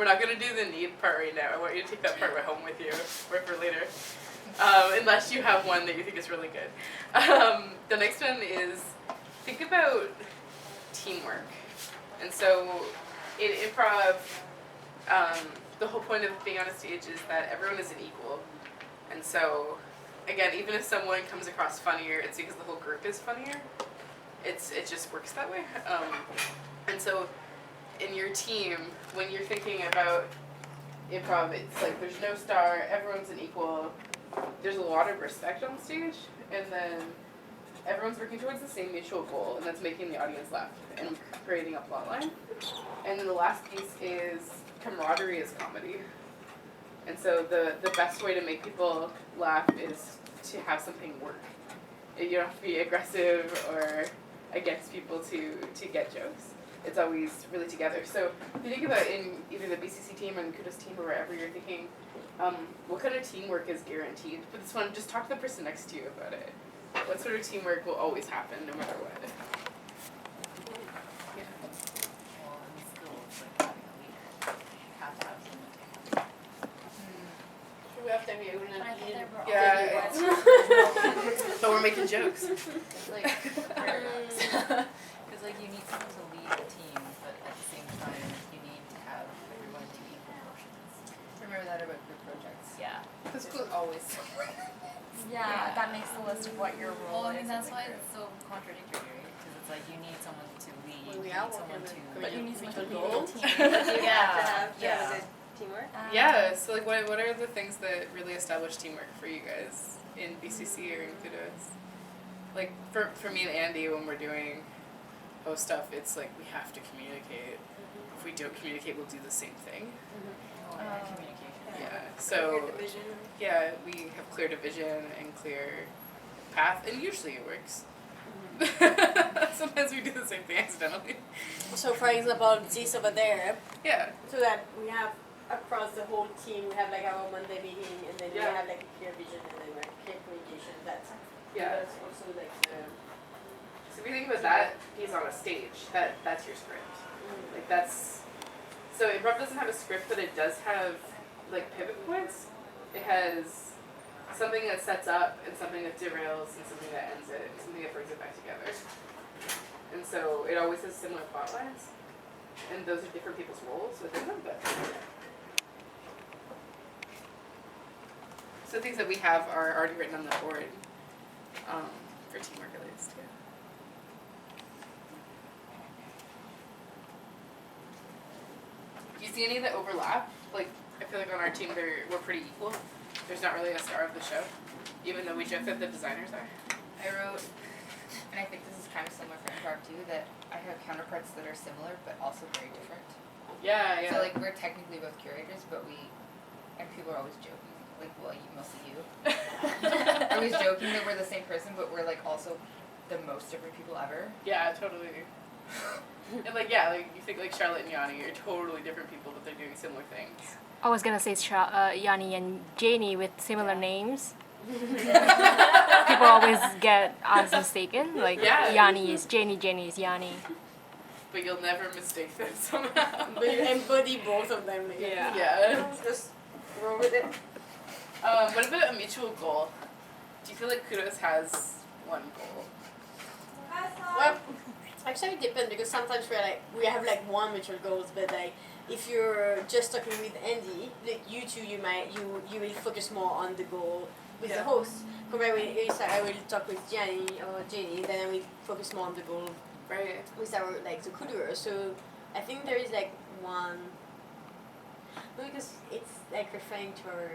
we're not going to do the need part right now. I want you to take that part home with you or for later. Unless you have one that you think is really good. The next one is think about teamwork. And so in improv, the whole point of being on a stage is that everyone is an equal. And so, again, even if someone comes across funnier, it's because the whole group is funnier. It just works that way. And so in your team, when you're thinking about improv, it's like there's no star, everyone's an equal, there's a lot of respect on stage, and then everyone's working towards the same mutual goal, and that's making the audience laugh and creating a plot line. And then the last piece is camaraderie is comedy. And so the best way to make people laugh is to have something work. You don't have to be aggressive or against people to get jokes. It's always really together. So if you think about in either the BCC team or the Kudos team or wherever you're thinking, what kind of teamwork is guaranteed? For this one, just talk to the person next to you about it. What sort of teamwork will always happen no matter what? Yeah. Well, in school, it's like having a leader. You have to have someone. We have to be Yeah. But we're making jokes. Like, because like you need someone to lead the team, but at the same time you need to have everyone to equal portions. Remember that about group projects? Yeah. That's There's cool. always Yeah, that makes the list of what your role Well, I mean, is. that's why it's so contradictory, because it's like you need someone to lead, Well, you we need are someone working to... on But you need someone to Regional lead goals. the team. You have to have good teamwork. Yeah, so like what are the things that really establish teamwork for you guys in BCC or in Kudos? Like for me and Andy, when we're doing host stuff, it's like we have to communicate. If we don't communicate, we'll do the same thing. Oh, yeah, communication. Yeah, so Clear division. yeah, we have clear division and clear path, and usually it works. Sometimes we do the same thing accidentally. So for example, this over there, Yeah, so that we have across the whole team, we have like our Monday meeting, and then we Yeah. have like a clear vision, and then like clear communication. That's also like So if you think about that piece on a stage, that's your script. Like that's so improv doesn't have a script, but it does have like pivot points. It has something that sets up and something that derails and something that ends it and something that brings it back together. And so it always has similar plot lines. And those are different people's roles within them, but so things that we have are already written on the board. For teamwork at least, yeah. Do you see any that overlap? Like, I feel like on our team we're pretty equal. There's not really a star of the show, even though we joke that the designers are. I wrote, and I think this is kind of similar for improv too, that I have counterparts that are similar but also very different. Yeah, yeah. So like we're technically both curators, but and people are always joking, like, well, mostly you. Always joking that we're the same person, but we're like also the most different people ever. Yeah, totally. And like, yeah, like you think like Charlotte and Yanni are totally different people, but they're doing similar things. I was gonna say Yanni and Janie with similar names. People always get us mistaken. Like Yeah. Yanni is Janie, Janie is Yanni. But you'll never mistake them somehow. but you embody both of them. Like, Yeah. Yeah. Just roll with it. What about a mutual goal? Do you feel like Kudos has one goal? Well, actually it depends because sometimes we have like one mutual goals, but like if you're just talking with Andy, like you two, you will focus more on the goal with the Yeah. host. Compared with Elisa, I will talk with Gianni or Jenny, then I will focus more on the goal Right. with our like the Kudos. So I think there is like one. No, because it's like referring to our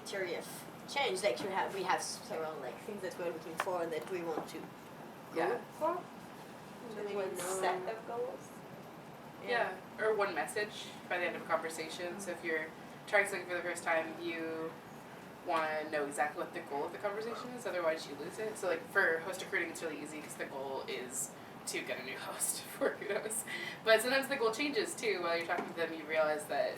theory of change. Like we have several like things that we're looking for and that we want to go Yeah. for. So maybe one set of goals. Yeah. Or one message by the end of a conversation. So if you're trying something for the first time, you want to know exactly what the goal of the conversation is, otherwise you lose it. So like for host recruiting, it's really easy because the goal is to get a new host for Kudos. But sometimes the goal changes too. While you're talking to them, you realize that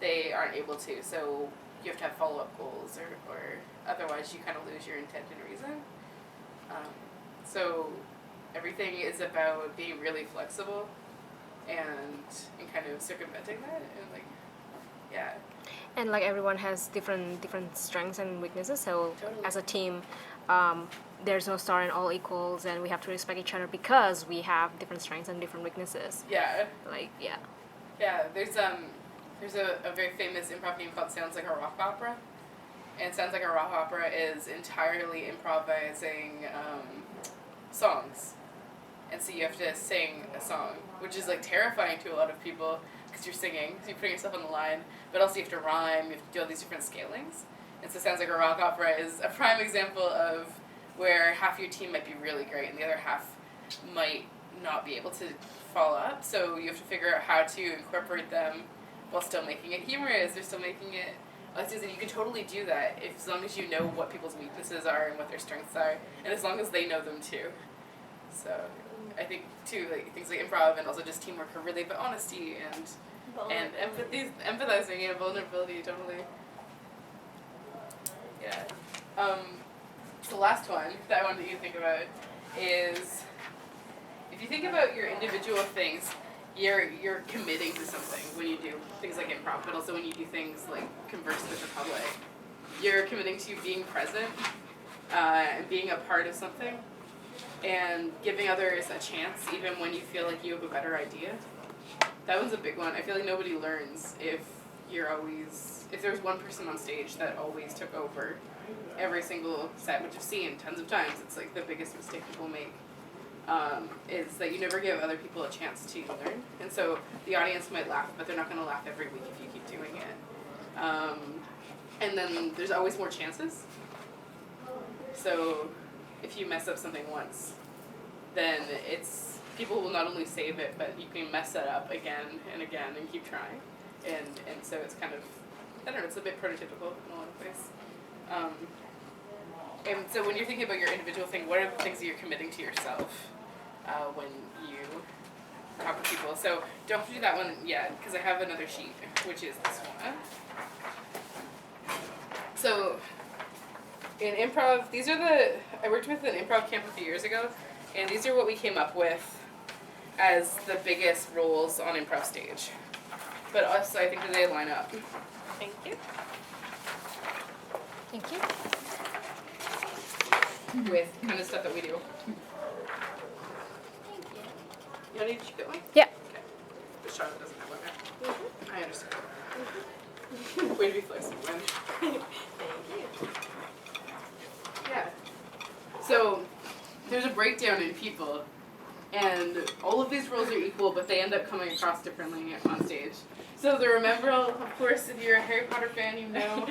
they aren't able to. So you have to have follow-up goals or otherwise you kind of lose your intent and reason. So everything is about being really flexible and kind of circumventing that and like Yeah. And like everyone has different strengths and weaknesses. So Totally. as a team, there's no star and all equals, and we have to respect each other because we have different strengths and different weaknesses. Yeah. Like yeah. Yeah, there's a very famous improv game called Sounds Like a Rock Opera. And Sounds Like a Rock Opera is entirely improvising songs. And so you have to sing a song, which is like terrifying to a lot of people because you're singing, so you're putting yourself on the line, but also you have to rhyme, you have to do all these different scalings. And so Sounds Like a Rock Opera is a prime example of where half your team might be really great and the other half might not be able to follow up. So you have to figure out how to incorporate them while still making it humorous or still making it. And you can totally do that as long as you know what people's weaknesses are and what their strengths are, and as long as they know them too. So I think too, like things like improv and also just teamwork are really about honesty and empathy, empathizing and vulnerability. Totally. Yeah. So the last one that I wanted you to think about is if you think about your individual things. You're committing to something when you do things like improv, but also when you do things like converse with the public. You're committing to being present and being a part of something and giving others a chance even when you feel like you have a better idea. That one's a big one. I feel like nobody learns if there's one person on stage that always took over every single set, which I've seen tons of times. It's like the biggest mistake people make. Is that you never give other people a chance to learn. And so the audience might laugh, but they're not going to laugh every week if you keep doing it. And then there's always more chances. So if you mess up something once, then people will not only save it, but you can mess it up again and again and keep trying. And so it's kind of, I don't know, it's a bit prototypical in a lot of ways. And so when you're thinking about your individual thing, what are the things that you're committing to yourself when you talk with people? So don't have to do that one yet, because I have another sheet, which is this one. So in improv, I worked with an improv camp a few years ago, and these are what we came up with as the biggest roles on improv stage. But also, I think that they line up. Thank you. Thank you. With kind of stuff that we do. You want to get one? Yeah. Okay. But Charlotte doesn't have one now. I understand. Way to be flexible, man. Thank you. Yeah. So, there's a breakdown in people, and all of these roles are equal, but they end up coming across differently on stage. So the Remembrel, of course, if you're a Harry Potter fan, you know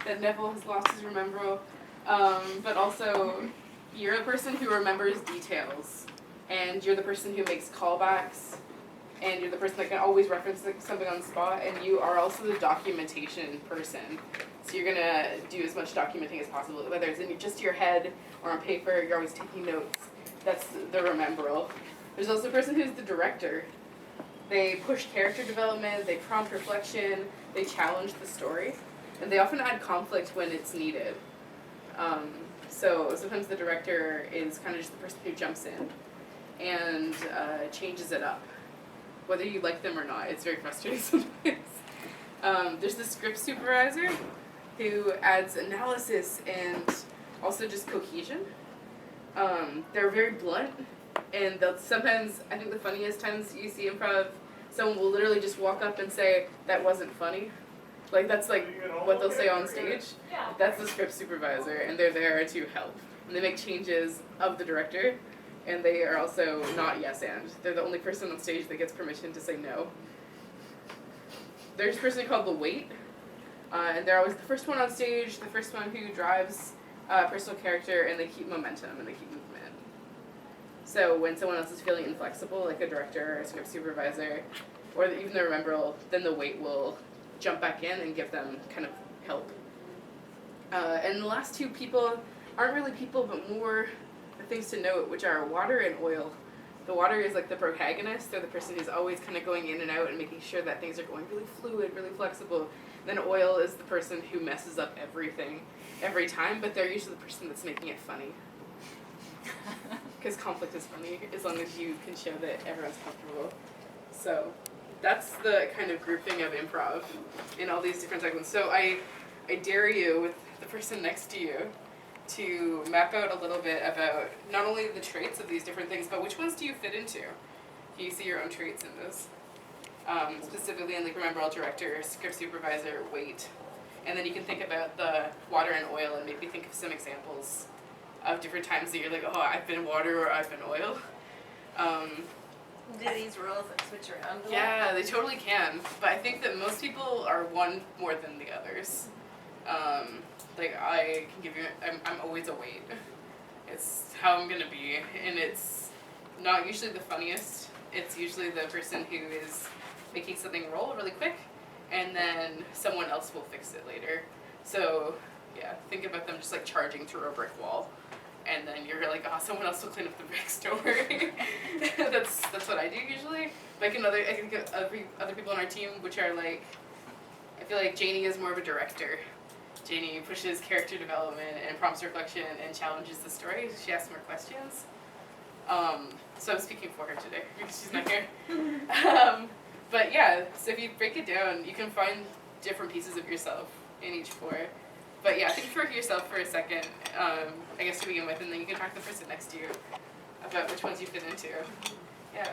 that Neville has lost his Remembrel. But also, you're the person who remembers details, and you're the person who makes callbacks, and you're the person that can always reference something on the spot, and you are also the documentation person. So you're gonna do as much documenting as possible, whether it's in just your head or on paper, you're always taking notes. That's the Remembrel. There's also a person who's the director. They push character development, they prompt reflection, they challenge the story, and they often add conflict when it's needed. So sometimes the director is kind of just the person who jumps in and changes it up, whether you like them or not. It's very frustrating sometimes. There's the script supervisor who adds analysis and also just cohesion. They're very blunt, and they'll sometimes, I think the funniest times you see improv, someone will literally just walk up and say, "That wasn't funny." Like, that's like what they'll say on stage. That's the script supervisor, and they're there to help. And they make changes of the director, and they are also not yes and. They're the only person on stage that gets permission to say no. There's a person called the wait, and they're always the first one on stage, the first one who drives personal character, and they keep momentum and they keep movement. So when someone else is feeling inflexible, like a director or a script supervisor, or even the Remembrel, then the wait will jump back in and give them kind of help. And the last two people aren't really people, but more the things to note, which are water and oil. The water is like the protagonist. They're the person who's always kind of going in and out and making sure that things are going really fluid, really flexible. Then oil is the person who messes up everything every time, but they're usually the person that's making it funny. Because conflict is funny as long as you can show that everyone's comfortable. So that's the kind of grouping of improv in all these different segments. So I dare you, with the person next to you, to map out a little bit about not only the traits of these different things, but which ones do you fit into? Do you see your own traits in this? Specifically in like remember all director, script supervisor, weight. And then you can think about the water and oil and maybe think of some examples of different times that you're like, oh, I've been water or I've been oil. Do these roles like switch around? A lot? Yeah, they totally can. But I think that most people are one more than the others. Like I can give you, I'm always a weight. It's how I'm gonna be, and it's not usually the funniest. It's usually the person who is making something roll really quick, and then someone else will fix it later. So yeah, think about them just like charging through a brick wall, and then you're like, oh, someone else will clean up the bricks. Don't worry. that's what I do usually. But I think other people on our team, which are like, I feel like Janie is more of a director. Janie pushes character development and prompts reflection and challenges the story. She asks more questions. So I'm speaking for her today because she's not here. But yeah, so if you break it down, you can find different pieces of yourself in each four. But yeah, think for yourself for a second, I guess to begin with, and then you can talk to the person next to you about which ones you fit into. Yeah.